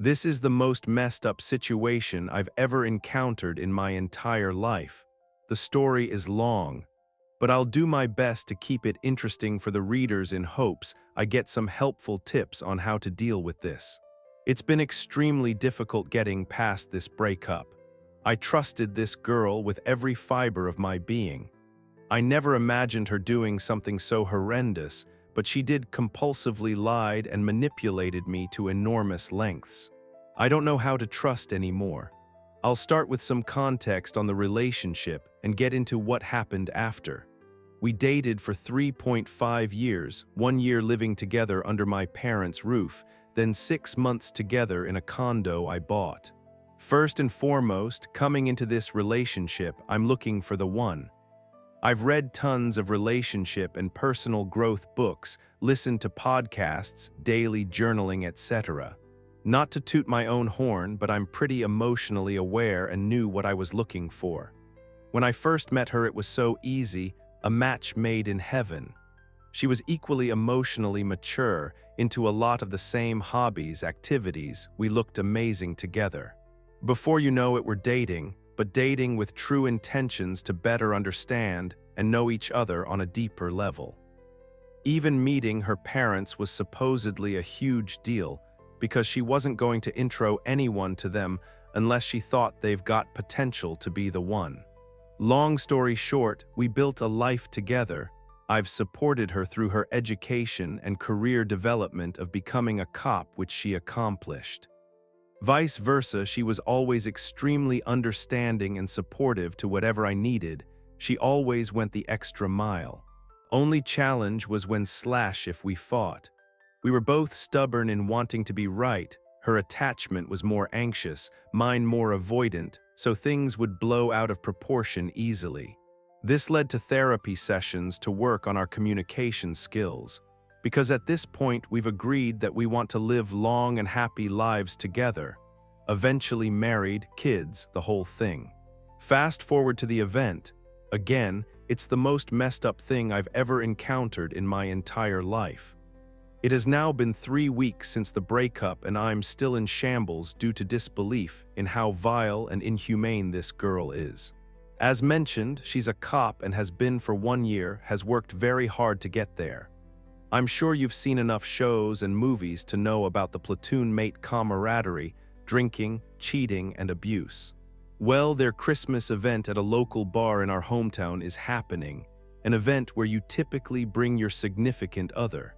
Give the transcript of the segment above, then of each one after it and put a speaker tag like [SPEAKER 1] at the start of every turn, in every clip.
[SPEAKER 1] This is the most messed up situation I've ever encountered in my entire life. The story is long, but I'll do my best to keep it interesting for the readers in hopes I get some helpful tips on how to deal with this. It's been extremely difficult getting past this breakup. I trusted this girl with every fiber of my being. I never imagined her doing something so horrendous, but she did compulsively lied and manipulated me to enormous lengths. I don't know how to trust anymore. I'll start with some context on the relationship and get into what happened after. We dated for 3.5 years, 1 year living together under my parents' roof, then 6 months together in a condo I bought. First and foremost, coming into this relationship, I'm looking for the one. I've read tons of relationship and personal growth books, listened to podcasts, daily journaling, etc. Not to toot my own horn, but I'm pretty emotionally aware and knew what I was looking for. When I first met her, it was so easy, a match made in heaven. She was equally emotionally mature, into a lot of the same hobbies, activities. We looked amazing together. Before you know it, we're dating, but dating with true intentions to better understand and know each other on a deeper level. Even meeting her parents was supposedly a huge deal because she wasn't going to intro anyone to them unless she thought they've got potential to be the one. Long story short, we built a life together. I've supported her through her education and career development of becoming a cop, which she accomplished. Vice versa, she was always extremely understanding and supportive to whatever I needed. She always went the extra mile. Only challenge was when if we fought. We were both stubborn in wanting to be right. Her attachment was more anxious, mine more avoidant, so things would blow out of proportion easily. This led to therapy sessions to work on our communication skills. Because at this point we've agreed that we want to live long and happy lives together. Eventually married, kids, the whole thing. Fast forward to the event. Again, it's the most messed up thing I've ever encountered in my entire life. It has now been 3 weeks since the breakup and I'm still in shambles due to disbelief in how vile and inhumane this girl is. As mentioned, she's a cop and has been for 1 year, has worked very hard to get there. I'm sure you've seen enough shows and movies to know about the platoon mate camaraderie, drinking, cheating, and abuse. Well, their Christmas event at a local bar in our hometown is happening, an event where you typically bring your significant other.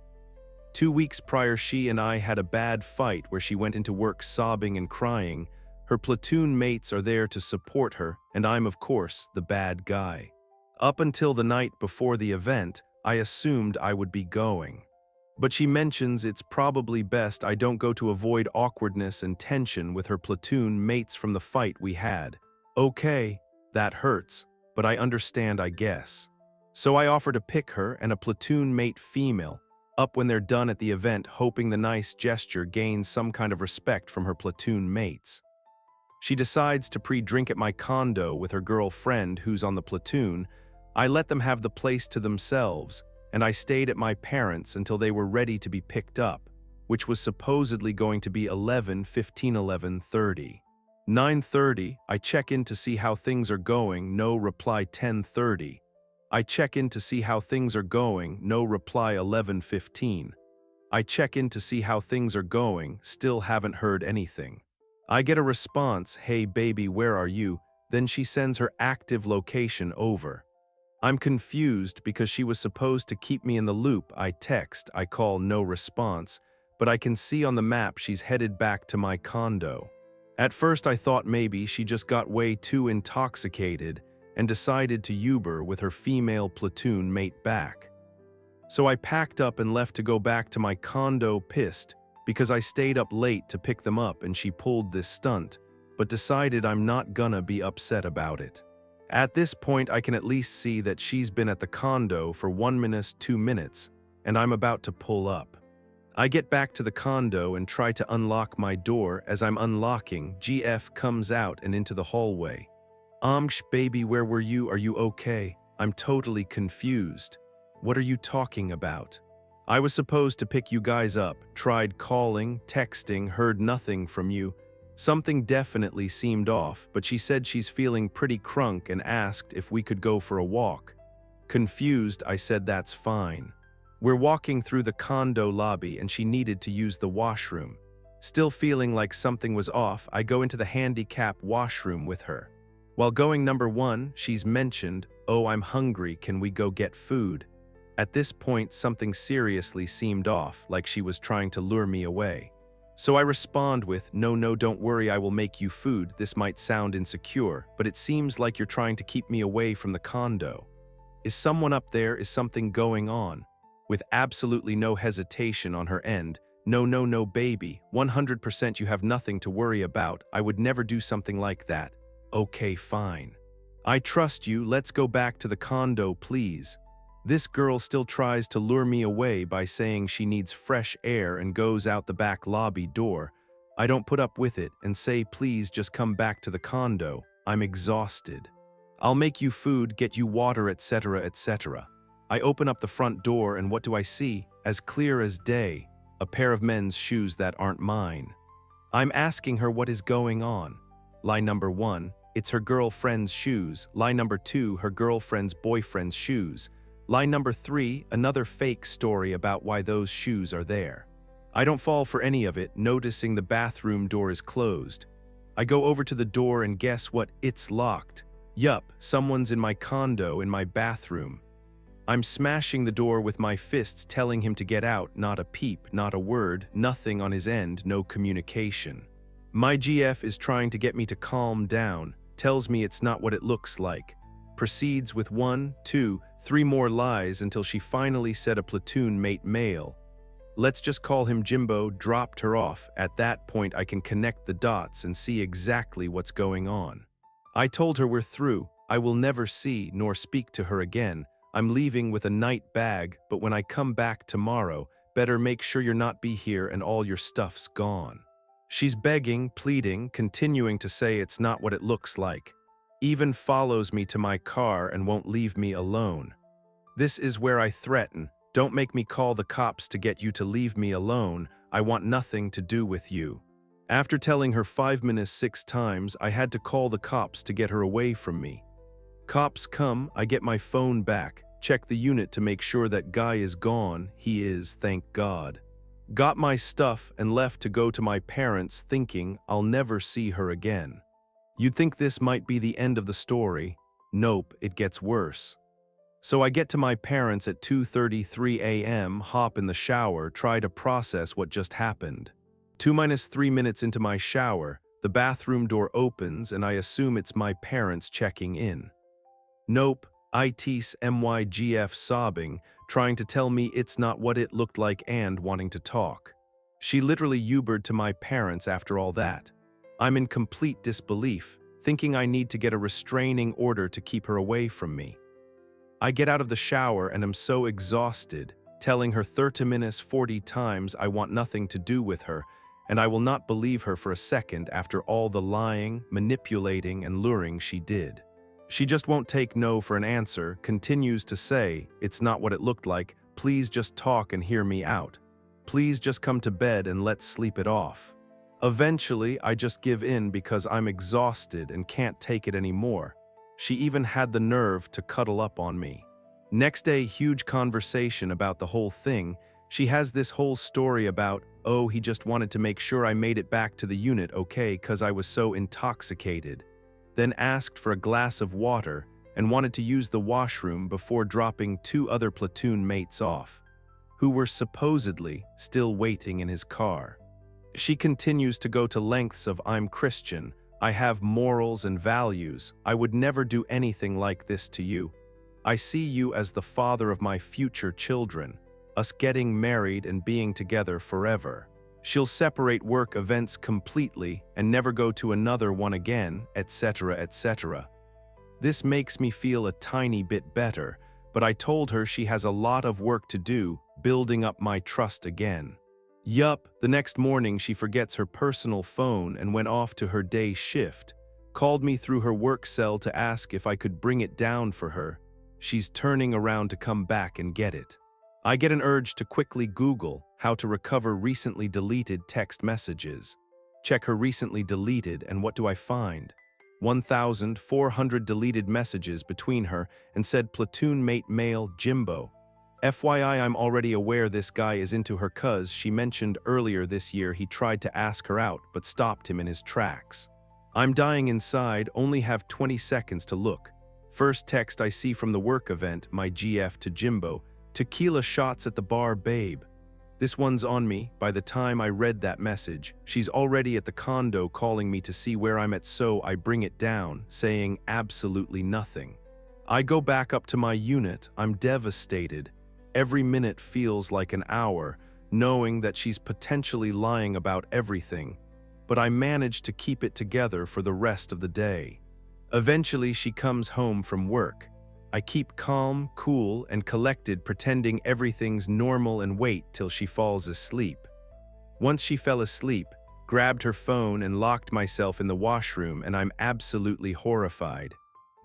[SPEAKER 1] 2 weeks prior, she and I had a bad fight where she went into work sobbing and crying. Her platoon mates are there to support her, and I'm, of course, the bad guy. Up until the night before the event, I assumed I would be going. But she mentions it's probably best I don't go to avoid awkwardness and tension with her platoon mates from the fight we had. Okay, that hurts, but I understand, I guess. So I offer to pick her and a platoon mate female up when they're done at the event, hoping the nice gesture gains some kind of respect from her platoon mates. She decides to pre-drink at my condo with her girlfriend who's on the platoon. I let them have the place to themselves, and I stayed at my parents' until they were ready to be picked up, which was supposedly going to be 11:30. 9:30, I check in to see how things are going, no reply. 10:30. I check in to see how things are going, no reply. 11:15. I check in to see how things are going, still haven't heard anything. I get a response, "Hey baby, where are you?" Then she sends her active location over. I'm confused because she was supposed to keep me in the loop. I text, I call, no response, but I can see on the map she's headed back to my condo. At first I thought maybe she just got way too intoxicated and decided to Uber with her female platoon mate back. So I packed up and left to go back to my condo pissed because I stayed up late to pick them up and she pulled this stunt, but decided I'm not gonna be upset about it. At this point, I can at least see that she's been at the condo for 1 minute, 2 minutes, and I'm about to pull up. I get back to the condo and try to unlock my door. As I'm unlocking, GF comes out and into the hallway. Baby, where were you? Are you okay? I'm totally confused. What are you talking about? I was supposed to pick you guys up, tried calling, texting, heard nothing from you. Something definitely seemed off, but she said she's feeling pretty crunk and asked if we could go for a walk. Confused, I said that's fine. We're walking through the condo lobby and she needed to use the washroom. Still feeling like something was off, I go into the handicap washroom with her. While going number 1, she's mentioned, "Oh, I'm hungry, can we go get food?" At this point, something seriously seemed off, like she was trying to lure me away. So I respond with, no, don't worry, I will make you food. This might sound insecure, but it seems like you're trying to keep me away from the condo. Is someone up there? Is something going on? With absolutely no hesitation on her end, no, baby, 100% you have nothing to worry about. I would never do something like that. Okay, fine. I trust you, let's go back to the condo, please. This girl still tries to lure me away by saying she needs fresh air and goes out the back lobby door. I don't put up with it and say, please just come back to the condo. I'm exhausted. I'll make you food, get you water, etc., etc. I open up the front door and what do I see? As clear as day, a pair of men's shoes that aren't mine. I'm asking her what is going on. Lie number 1, it's her girlfriend's shoes. Lie number 2, her girlfriend's boyfriend's shoes. Lie number 3, another fake story about why those shoes are there. I don't fall for any of it, noticing the bathroom door is closed. I go over to the door and guess what? It's locked. Yup, someone's in my condo, in my bathroom. I'm smashing the door with my fists, telling him to get out, not a peep, not a word, nothing on his end, no communication. My GF is trying to get me to calm down, tells me it's not what it looks like. Proceeds with 1, 2, 3 more lies until she finally said a platoon mate male. Let's just call him Jimbo, dropped her off. At that point I can connect the dots and see exactly what's going on. I told her we're through. I will never see nor speak to her again. I'm leaving with a night bag, but when I come back tomorrow, better make sure you're not be here and all your stuff's gone. She's begging, pleading, continuing to say it's not what it looks like. Even follows me to my car and won't leave me alone. This is where I threaten, don't make me call the cops to get you to leave me alone. I want nothing to do with you. After telling her 5 minutes 6 times, I had to call the cops to get her away from me. Cops come, I get my phone back, check the unit to make sure that guy is gone. He is, thank God. Got my stuff and left to go to my parents thinking I'll never see her again. You'd think this might be the end of the story. Nope, it gets worse. So I get to my parents at 2:33 a.m., hop in the shower, try to process what just happened. 2-3 minutes into my shower, the bathroom door opens and I assume it's my parents checking in. Nope, IT's MYGF sobbing, trying to tell me it's not what it looked like and wanting to talk. She literally Ubered to my parents after all that. I'm in complete disbelief, thinking I need to get a restraining order to keep her away from me. I get out of the shower and am so exhausted, telling her 30 minutes 40 times I want nothing to do with her, and I will not believe her for a second after all the lying, manipulating, and luring she did. She just won't take no for an answer, continues to say, it's not what it looked like, please just talk and hear me out. Please just come to bed and let's sleep it off. Eventually, I just give in because I'm exhausted and can't take it anymore. She even had the nerve to cuddle up on me. Next day, huge conversation about the whole thing. She has this whole story about, oh, he just wanted to make sure I made it back to the unit okay cause I was so intoxicated. Then asked for a glass of water and wanted to use the washroom before dropping 2 other platoon mates off, who were supposedly still waiting in his car. She continues to go to lengths of I'm Christian, I have morals and values, I would never do anything like this to you. I see you as the father of my future children, us getting married and being together forever. She'll separate work events completely and never go to another one again, etc., etc. This makes me feel a tiny bit better, but I told her she has a lot of work to do, building up my trust again. Yup, the next morning she forgets her personal phone and went off to her day shift. Called me through her work cell to ask if I could bring it down for her. She's turning around to come back and get it. I get an urge to quickly Google how to recover recently deleted text messages. Check her recently deleted, and what do I find? 1,400 deleted messages between her and said platoon mate male Jimbo. FYI, I'm already aware this guy is into her cuz she mentioned earlier this year he tried to ask her out but stopped him in his tracks. I'm dying inside, only have 20 seconds to look. First text I see from the work event, my GF to Jimbo, tequila shots at the bar, babe. This one's on me. By the time I read that message, she's already at the condo calling me to see where I'm at, so I bring it down, saying absolutely nothing. I go back up to my unit. I'm devastated. Every minute feels like an hour, knowing that she's potentially lying about everything. But I manage to keep it together for the rest of the day. Eventually, she comes home from work. I keep calm, cool, and collected, pretending everything's normal, and wait till she falls asleep. Once she fell asleep, grabbed her phone and locked myself in the washroom, and I'm absolutely horrified.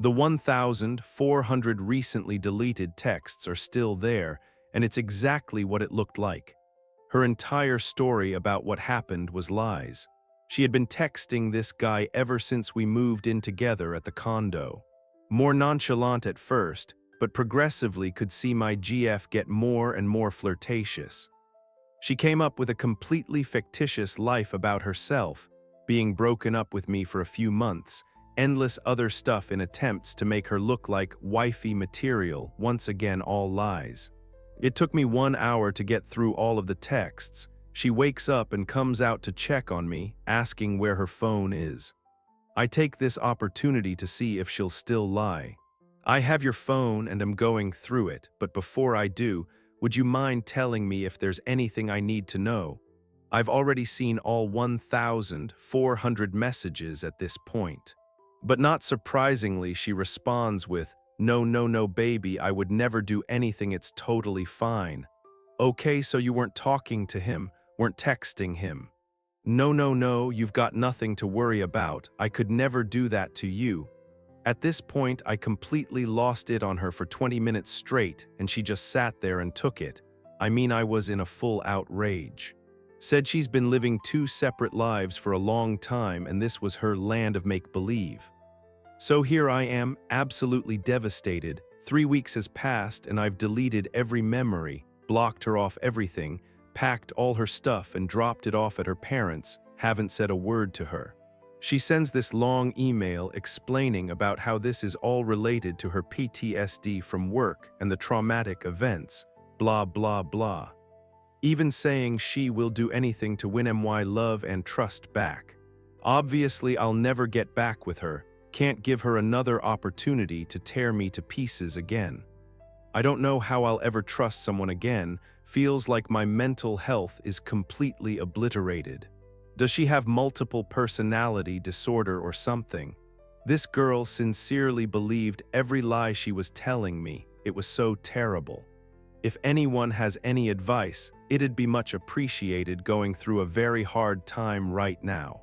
[SPEAKER 1] The 1,400 recently deleted texts are still there, and it's exactly what it looked like. Her entire story about what happened was lies. She had been texting this guy ever since we moved in together at the condo. More nonchalant at first, but progressively could see my GF get more and more flirtatious. She came up with a completely fictitious life about herself, being broken up with me for a few months, endless other stuff in attempts to make her look like wifey material, once again all lies. It took me 1 hour to get through all of the texts. She wakes up and comes out to check on me, asking where her phone is. I take this opportunity to see if she'll still lie. I have your phone and am going through it, but before I do, would you mind telling me if there's anything I need to know? I've already seen all 1,400 messages at this point. But not surprisingly, she responds with, "No, no, no, baby, I would never do anything, it's totally fine." Okay, so you weren't talking to him, weren't texting him. No, no, no, you've got nothing to worry about. I could never do that to you. At this point, I completely lost it on her for 20 minutes straight, and she just sat there and took it. I mean, I was in a full outrage. Said she's been living 2 separate lives for a long time, and this was her land of make-believe. So here I am, absolutely devastated. 3 weeks has passed, and I've deleted every memory, blocked her off everything, packed all her stuff and dropped it off at her parents', haven't said a word to her. She sends this long email explaining about how this is all related to her PTSD from work and the traumatic events, blah blah blah. Even saying she will do anything to win my love and trust back. Obviously, I'll never get back with her, can't give her another opportunity to tear me to pieces again. I don't know how I'll ever trust someone again, feels like my mental health is completely obliterated. Does she have multiple personality disorder or something? This girl sincerely believed every lie she was telling me. It was so terrible. If anyone has any advice, it'd be much appreciated, going through a very hard time right now.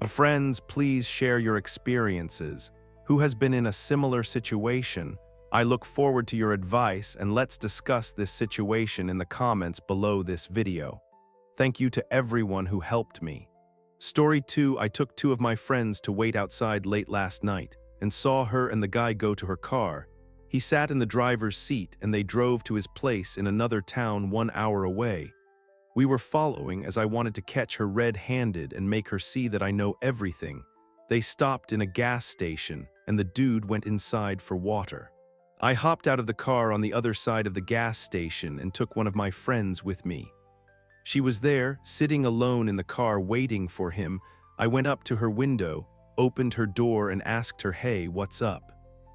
[SPEAKER 1] Friends, please share your experiences. Who has been in a similar situation? I look forward to your advice, and let's discuss this situation in the comments below this video. Thank you to everyone who helped me. Story 2. I took 2 of my friends to wait outside late last night and saw her and the guy go to her car. He sat in the driver's seat and they drove to his place in another town 1 hour away. We were following as I wanted to catch her red-handed and make her see that I know everything. They stopped in a gas station and the dude went inside for water. I hopped out of the car on the other side of the gas station and took one of my friends with me. She was there, sitting alone in the car waiting for him. I went up to her window, opened her door and asked her, "Hey, what's up?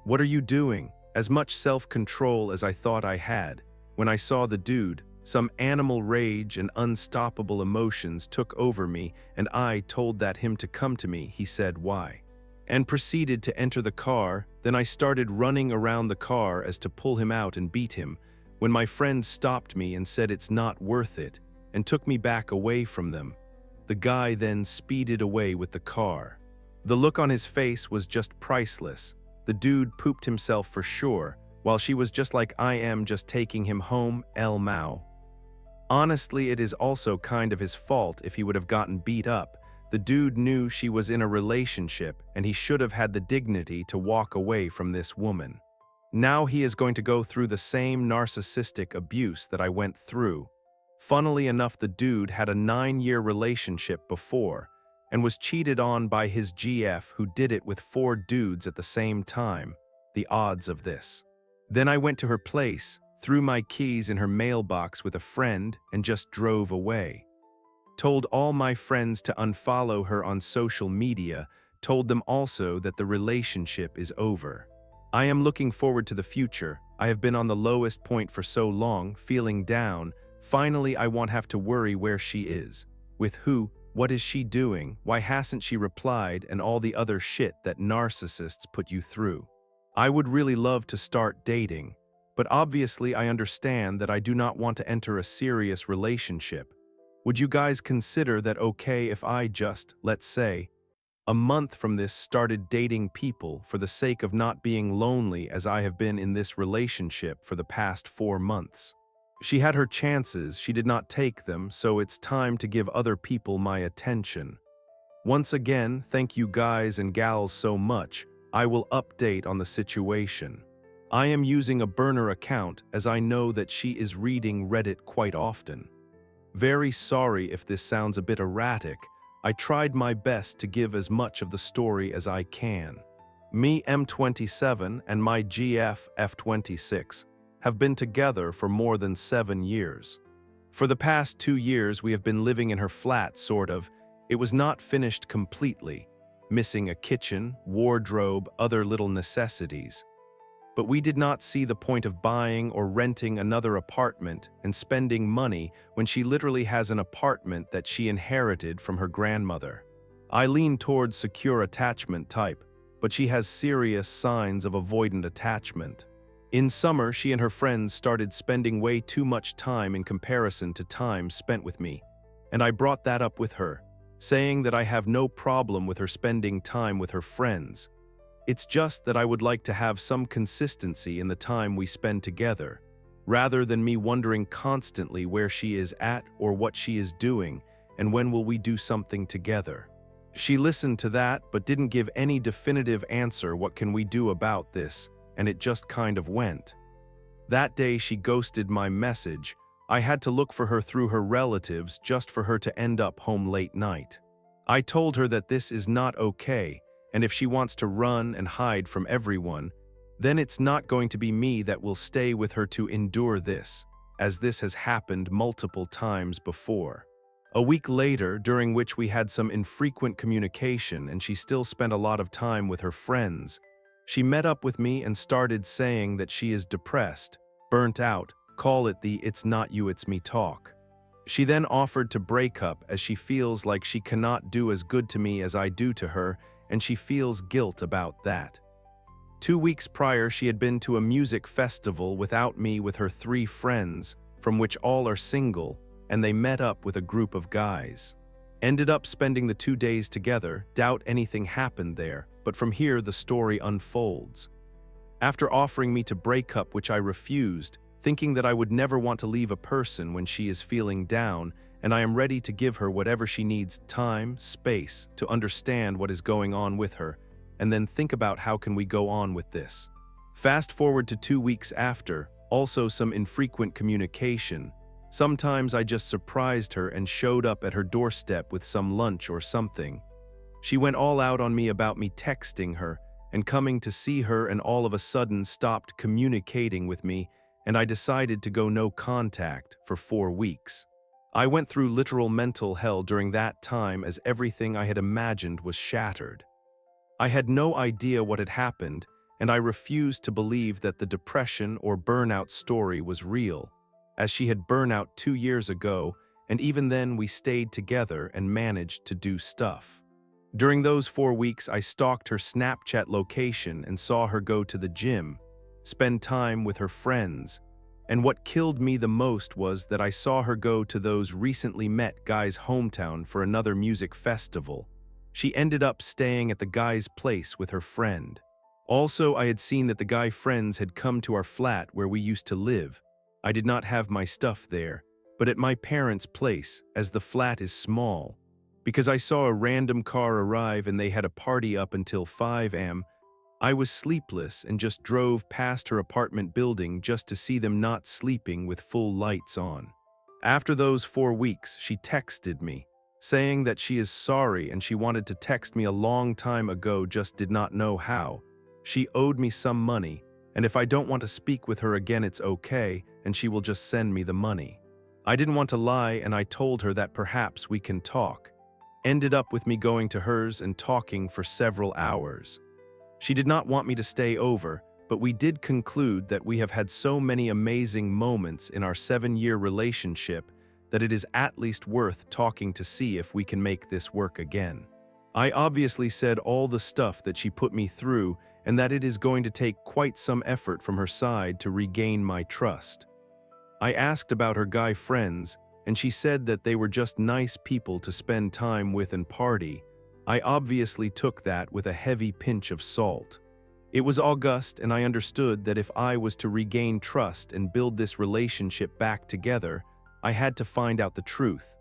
[SPEAKER 1] What are you doing?" As much self-control as I thought I had. When I saw the dude, some animal rage and unstoppable emotions took over me, and I told him to come to me. He said, "Why?" and proceeded to enter the car. Then I started running around the car as to pull him out and beat him, when my friend stopped me and said it's not worth it, and took me back away from them. The guy then speeded away with the car. The look on his face was just priceless. The dude pooped himself for sure, while she was just like I am, just taking him home, El Mao. Honestly, it is also kind of his fault if he would have gotten beat up. The dude knew she was in a relationship and he should have had the dignity to walk away from this woman. Now he is going to go through the same narcissistic abuse that I went through. Funnily enough, the dude had a 9-year relationship before and was cheated on by his GF, who did it with 4 dudes at the same time. The odds of this. Then I went to her place, threw my keys in her mailbox with a friend, and just drove away. Told all my friends to unfollow her on social media, told them also that the relationship is over. I am looking forward to the future. I have been on the lowest point for so long, feeling down. Finally, I won't have to worry where she is. With who? What is she doing? Why hasn't she replied? And all the other shit that narcissists put you through. I would really love to start dating, but obviously I understand that I do not want to enter a serious relationship. Would you guys consider that okay if I just, let's say, a month from this started dating people for the sake of not being lonely, as I have been in this relationship for the past 4 months? She had her chances, she did not take them, so it's time to give other people my attention. Once again, thank you guys and gals so much. I will update on the situation. I am using a burner account as I know that she is reading Reddit quite often. Very sorry if this sounds a bit erratic. I tried my best to give as much of the story as I can. Me, M27, and my GF, F26, have been together for more than 7 years. For the past 2 years, we have been living in her flat, sort of. It was not finished completely, missing a kitchen, wardrobe, other little necessities. But we did not see the point of buying or renting another apartment and spending money when she literally has an apartment that she inherited from her grandmother. I lean towards secure attachment type, but she has serious signs of avoidant attachment. In summer, she and her friends started spending way too much time in comparison to time spent with me, and I brought that up with her, saying that I have no problem with her spending time with her friends. It's just that I would like to have some consistency in the time we spend together, rather than me wondering constantly where she is at or what she is doing and when will we do something together. She listened to that but didn't give any definitive answer. What can we do about this? And it just kind of went. That day she ghosted my message. I had to look for her through her relatives just for her to end up home late night. I told her that this is not okay, and if she wants to run and hide from everyone, then it's not going to be me that will stay with her to endure this, as this has happened multiple times before. A week later, during which we had some infrequent communication and she still spent a lot of time with her friends, she met up with me and started saying that she is depressed, burnt out, call it the "it's not you, it's me" talk. She then offered to break up as she feels like she cannot do as good to me as I do to her, and she feels guilt about that. 2 weeks prior, she had been to a music festival without me with her 3 friends, from which all are single, and they met up with a group of guys. Ended up spending the 2 days together, doubt anything happened there, but from here the story unfolds. After offering me to break up, which I refused, thinking that I would never want to leave a person when she is feeling down, and I am ready to give her whatever she needs, time, space, to understand what is going on with her, and then think about how can we go on with this. Fast forward to 2 weeks after, also some infrequent communication. Sometimes I just surprised her and showed up at her doorstep with some lunch or something. She went all out on me about me texting her and coming to see her, and all of a sudden stopped communicating with me, and I decided to go no contact for 4 weeks. I went through literal mental hell during that time, as everything I had imagined was shattered. I had no idea what had happened, and I refused to believe that the depression or burnout story was real, as she had burnout 2 years ago, and even then we stayed together and managed to do stuff. During those 4 weeks, I stalked her Snapchat location and saw her go to the gym, spend time with her friends, and what killed me the most was that I saw her go to those recently met guy's hometown for another music festival. She ended up staying at the guy's place with her friend. Also, I had seen that the guy friends had come to our flat where we used to live. I did not have my stuff there, but at my parents' place, as the flat is small. Because I saw a random car arrive and they had a party up until 5 am, I was sleepless and just drove past her apartment building just to see them not sleeping with full lights on. After those 4 weeks, she texted me, saying that she is sorry and she wanted to text me a long time ago, just did not know how. She owed me some money, and if I don't want to speak with her again, it's okay, and she will just send me the money. I didn't want to lie, and I told her that perhaps we can talk. Ended up with me going to hers and talking for several hours. She did not want me to stay over, but we did conclude that we have had so many amazing moments in our 7-year relationship that it is at least worth talking to see if we can make this work again. I obviously said all the stuff that she put me through and that it is going to take quite some effort from her side to regain my trust. I asked about her guy friends, and she said that they were just nice people to spend time with and party. I obviously took that with a heavy pinch of salt. It was August, and I understood that if I was to regain trust and build this relationship back together, I had to find out the truth.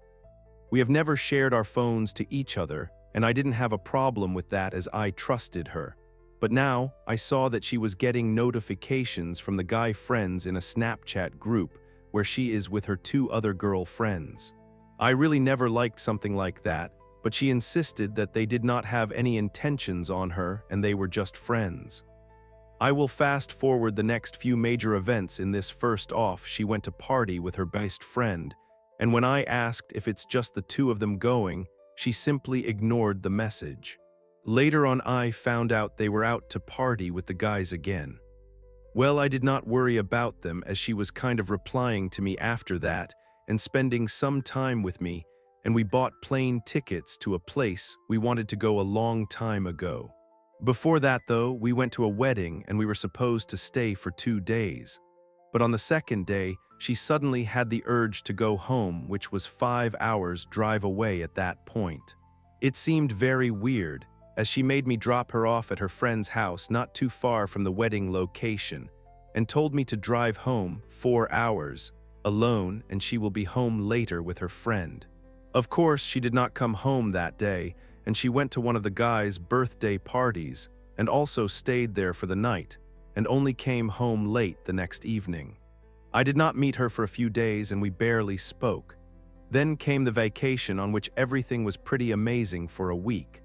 [SPEAKER 1] We have never shared our phones to each other, and I didn't have a problem with that as I trusted her. But now, I saw that she was getting notifications from the guy friends in a Snapchat group where she is with her 2 other girl friends. I really never liked something like that, but she insisted that they did not have any intentions on her and they were just friends. I will fast forward the next few major events in this. First off, she went to party with her best friend, and when I asked if it's just the 2 of them going, she simply ignored the message. Later on, I found out they were out to party with the guys again. Well, I did not worry about them as she was kind of replying to me after that and spending some time with me, and we bought plane tickets to a place we wanted to go a long time ago. Before that, though, we went to a wedding and we were supposed to stay for 2 days. But on the second day, she suddenly had the urge to go home, which was 5 hours drive away at that point. It seemed very weird, as she made me drop her off at her friend's house not too far from the wedding location, and told me to drive home 4 hours, alone, and she will be home later with her friend. Of course, she did not come home that day, and she went to one of the guys' birthday parties, and also stayed there for the night, and only came home late the next evening. I did not meet her for a few days, and we barely spoke. Then came the vacation, on which everything was pretty amazing for a week.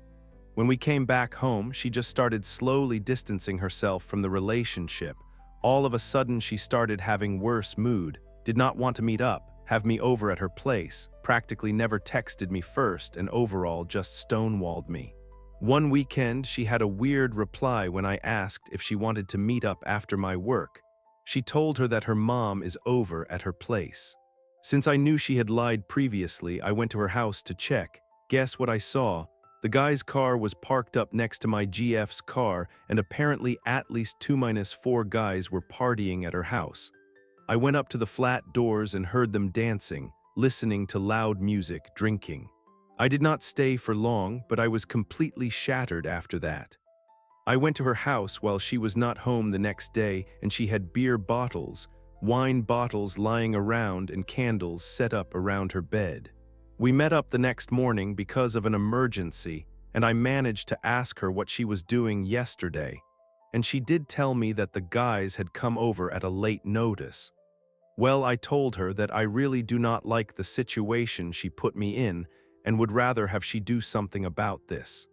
[SPEAKER 1] When we came back home, she just started slowly distancing herself from the relationship. All of a sudden, she started having worse mood, did not want to meet up, have me over at her place, practically never texted me first, and overall just stonewalled me. One weekend, she had a weird reply when I asked if she wanted to meet up after my work. She told her that her mom is over at her place. Since I knew she had lied previously, I went to her house to check. Guess what I saw? The guy's car was parked up next to my GF's car, and apparently at least 2-4 guys were partying at her house. I went up to the flat doors and heard them dancing, listening to loud music, drinking. I did not stay for long, but I was completely shattered after that. I went to her house while she was not home the next day, and she had beer bottles, wine bottles lying around, and candles set up around her bed. We met up the next morning because of an emergency, and I managed to ask her what she was doing yesterday, and she did tell me that the guys had come over at a late notice. Well, I told her that I really do not like the situation she put me in and would rather have she do something about this.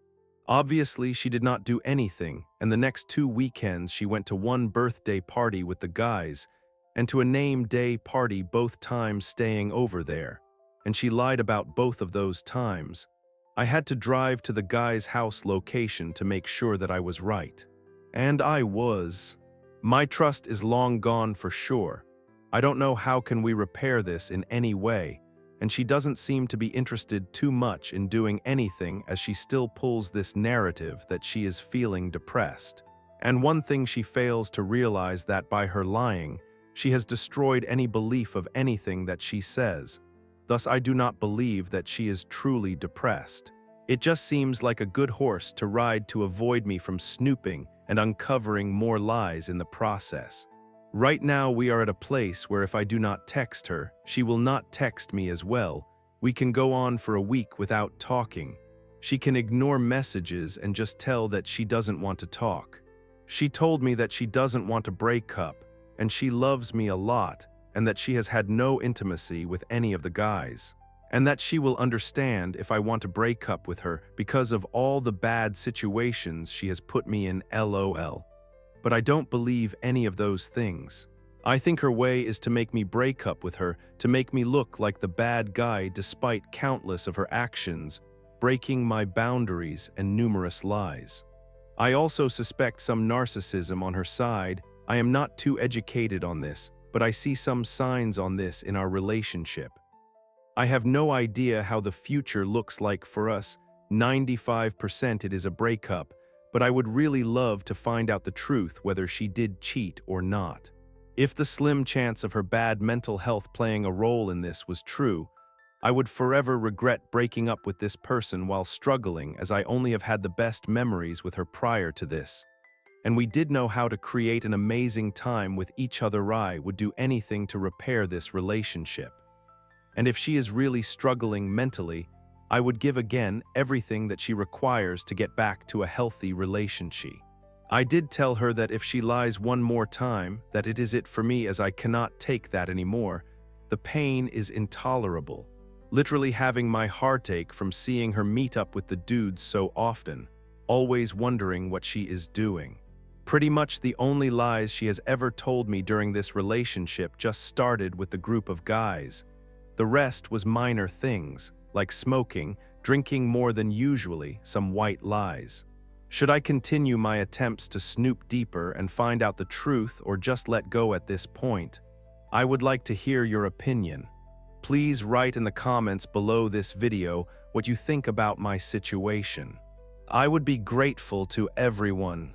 [SPEAKER 1] Obviously, she did not do anything, and the next 2 weekends she went to one birthday party with the guys and to a name day party, both times staying over there. And she lied about both of those times. I had to drive to the guy's house location to make sure that I was right. And I was. My trust is long gone for sure. I don't know how can we repair this in any way, and she doesn't seem to be interested too much in doing anything, as she still pulls this narrative that she is feeling depressed. And one thing she fails to realize that by her lying, she has destroyed any belief of anything that she says. Thus, I do not believe that she is truly depressed. It just seems like a good horse to ride to avoid me from snooping and uncovering more lies in the process. Right now we are at a place where if I do not text her, she will not text me as well. We can go on for a week without talking. She can ignore messages and just tell that she doesn't want to talk. She told me that she doesn't want to break up, and she loves me a lot, and that she has had no intimacy with any of the guys. And that she will understand if I want to break up with her because of all the bad situations she has put me in, LOL. But I don't believe any of those things. I think her way is to make me break up with her, to make me look like the bad guy despite countless of her actions, breaking my boundaries and numerous lies. I also suspect some narcissism on her side. I am not too educated on this, but I see some signs on this in our relationship. I have no idea how the future looks like for us. 95% it is a breakup, but I would really love to find out the truth whether she did cheat or not. If the slim chance of her bad mental health playing a role in this was true, I would forever regret breaking up with this person while struggling, as I only have had the best memories with her prior to this. And we did know how to create an amazing time with each other. I would do anything to repair this relationship. And if she is really struggling mentally, I would give again everything that she requires to get back to a healthy relationship. I did tell her that if she lies one more time, that it is it for me, as I cannot take that anymore. The pain is intolerable. Literally having my heartache from seeing her meet up with the dudes so often, always wondering what she is doing. Pretty much the only lies she has ever told me during this relationship just started with the group of guys. The rest was minor things, like smoking, drinking more than usually, some white lies. Should I continue my attempts to snoop deeper and find out the truth, or just let go at this point? I would like to hear your opinion. Please write in the comments below this video what you think about my situation. I would be grateful to everyone.